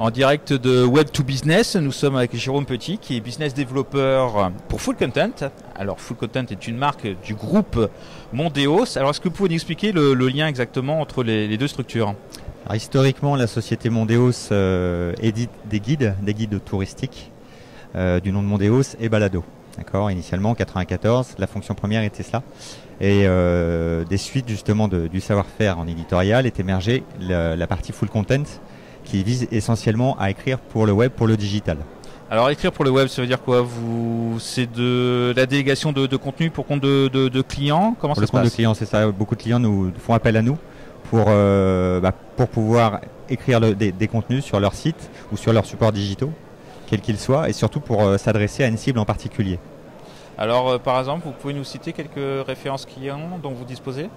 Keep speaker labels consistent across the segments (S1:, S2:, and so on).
S1: En direct de Web2Business, nous sommes avec Jérôme Petit qui est business développeur pour Full Content. Alors Full Content est une marque du groupe Mondeos. Alors est-ce que vous pouvez nous expliquer le lien exactement entre les deux structures?
S2: Alors, historiquement, la société Mondeos édite des guides touristiques du nom de Mondeos et Balado. D'accord. Initialement, en 1994, la fonction première était cela. Et des suites justement du savoir-faire en éditorial est émergée la partie Full Content qui vise essentiellement à écrire pour le web, pour le digital.
S1: Alors écrire pour le web, ça veut dire quoi? C'est de la délégation de contenu pour compte de clients? Comment ça se passe?
S2: Pour le compte de clients, c'est ça. Beaucoup de clients nous font appel à nous pour pouvoir écrire des contenus sur leur site ou sur leurs supports digitaux, quels qu'ils soient, et surtout pour s'adresser à une cible en particulier.
S1: Alors par exemple, vous pouvez nous citer quelques références clients dont vous disposez?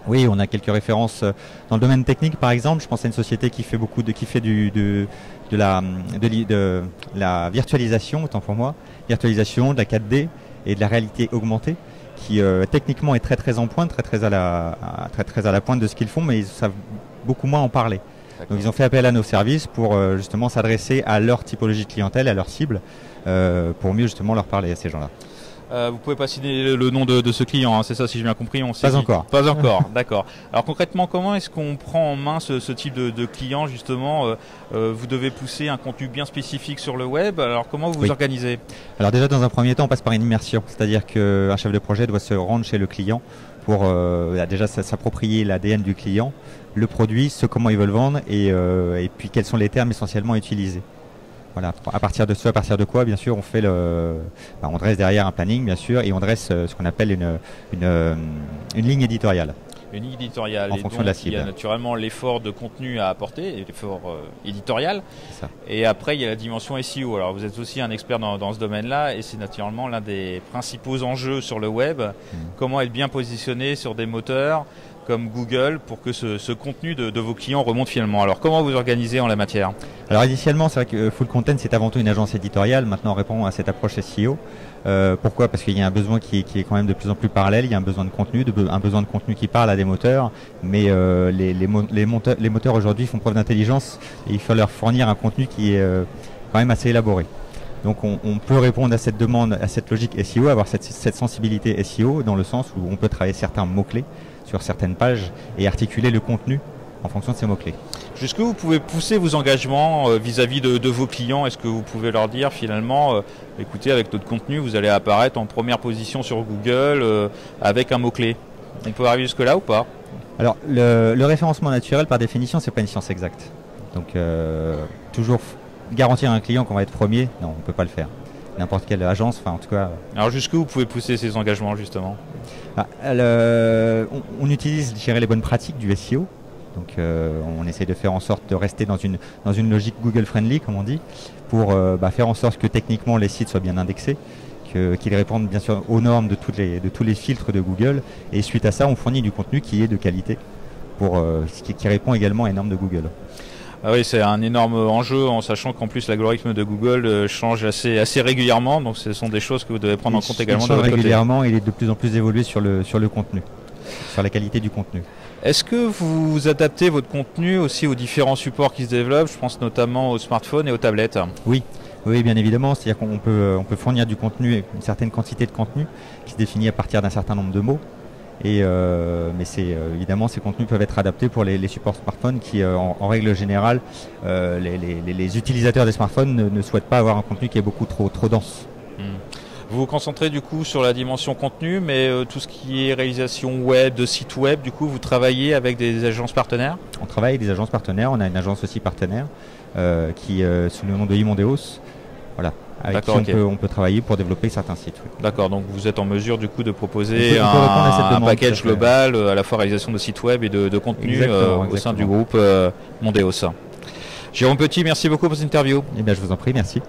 S2: Oui, on a quelques références dans le domaine technique, par exemple. Je pense à une société qui fait de la virtualisation, autant pour moi, virtualisation, de la 4D et de la réalité augmentée, qui techniquement est très en pointe, très à la pointe de ce qu'ils font, mais ils savent beaucoup moins en parler. Donc ils ont fait appel à nos services pour justement s'adresser à leur typologie de clientèle, à leur cible, pour mieux justement leur parler à ces gens-là.
S1: Vous pouvez pas citer le nom de ce client, hein, c'est ça si j'ai bien compris?
S2: Pas encore.
S1: Pas encore, d'accord. Alors concrètement, comment est-ce qu'on prend en main ce type de client justement? Vous devez pousser un contenu bien spécifique sur le web, alors comment vous vous organisez?
S2: Alors déjà dans un premier temps on passe par une immersion, c'est-à-dire qu'un chef de projet doit se rendre chez le client pour déjà s'approprier l'ADN du client, le produit, comment ils veulent vendre et puis quels sont les termes essentiellement utilisés. Voilà. À partir de quoi, bien sûr, on dresse derrière un planning, bien sûr, et on dresse ce qu'on appelle une ligne éditoriale.
S1: Une ligne éditoriale.
S2: En fonction de la cible.
S1: Il y a naturellement l'effort de contenu à apporter, l'effort éditorial.
S2: Ça.
S1: Et après, il y a la dimension SEO. Alors, vous êtes aussi un expert dans ce domaine-là, et c'est naturellement l'un des principaux enjeux sur le web. Comment être bien positionné sur des moteurs comme Google pour que ce contenu de vos clients remonte finalement. Alors comment vous organisez en la matière?
S2: Alors initialement c'est vrai que Full Content c'est avant tout une agence éditoriale, maintenant on répond à cette approche SEO. Pourquoi? Parce qu'il y a un besoin qui est quand même de plus en plus parallèle, il y a un besoin de contenu qui parle à des moteurs, mais les moteurs aujourd'hui font preuve d'intelligence et il faut leur fournir un contenu qui est quand même assez élaboré. Donc on peut répondre à cette demande, à cette logique SEO, avoir cette sensibilité SEO dans le sens où on peut travailler certains mots-clés sur certaines pages et articuler le contenu en fonction de ces mots-clés.
S1: Jusqu'où vous pouvez pousser vos engagements vis-à-vis de vos clients? Est-ce que vous pouvez leur dire finalement, écoutez, avec notre contenu, vous allez apparaître en première position sur Google avec un mot-clé? On peut arriver jusque-là ou pas?
S2: Alors, le référencement naturel, par définition, c'est pas une science exacte. Donc, toujours garantir à un client qu'on va être premier, non, on peut pas le faire. N'importe quelle agence, enfin en tout cas.
S1: Alors jusqu'où vous pouvez pousser ces engagements justement?
S2: On utilise, je dirais, les bonnes pratiques du SEO. Donc on essaie de faire en sorte de rester dans une logique Google friendly, comme on dit, pour faire en sorte que techniquement les sites soient bien indexés, qu'ils répondent bien sûr aux normes de tous les filtres de Google. Et suite à ça, on fournit du contenu qui est de qualité, qui répond également aux normes de Google.
S1: Ah oui, c'est un énorme enjeu en sachant qu'en plus l'algorithme de Google change assez régulièrement, donc ce sont des choses que vous devez prendre en compte également de votre côté.
S2: Régulièrement, il est de plus en plus évolué sur le contenu, sur la qualité du contenu.
S1: Est-ce que vous adaptez votre contenu aussi aux différents supports qui se développent? Je pense notamment aux smartphones et aux tablettes.
S2: Oui, bien évidemment, c'est-à-dire qu'on peut fournir du contenu, une certaine quantité de contenu qui se définit à partir d'un certain nombre de mots. Mais évidemment ces contenus peuvent être adaptés pour les supports smartphones qui en règle générale les utilisateurs des smartphones ne souhaitent pas avoir un contenu qui est beaucoup trop dense.
S1: Vous vous concentrez du coup sur la dimension contenu, mais tout ce qui est réalisation web, de site web, du coup vous travaillez avec des agences partenaires?
S2: On travaille avec des agences partenaires, on a une agence aussi partenaire qui sous le nom de Mondeos. Voilà. Avec qui on peut travailler pour développer certains sites. Oui.
S1: D'accord, donc vous êtes en mesure du coup de proposer un package global à la fois réalisation de sites web et de contenu au sein du groupe Mondeos. Jérôme Petit, merci beaucoup pour cette interview.
S2: Eh bien, je vous en prie, merci.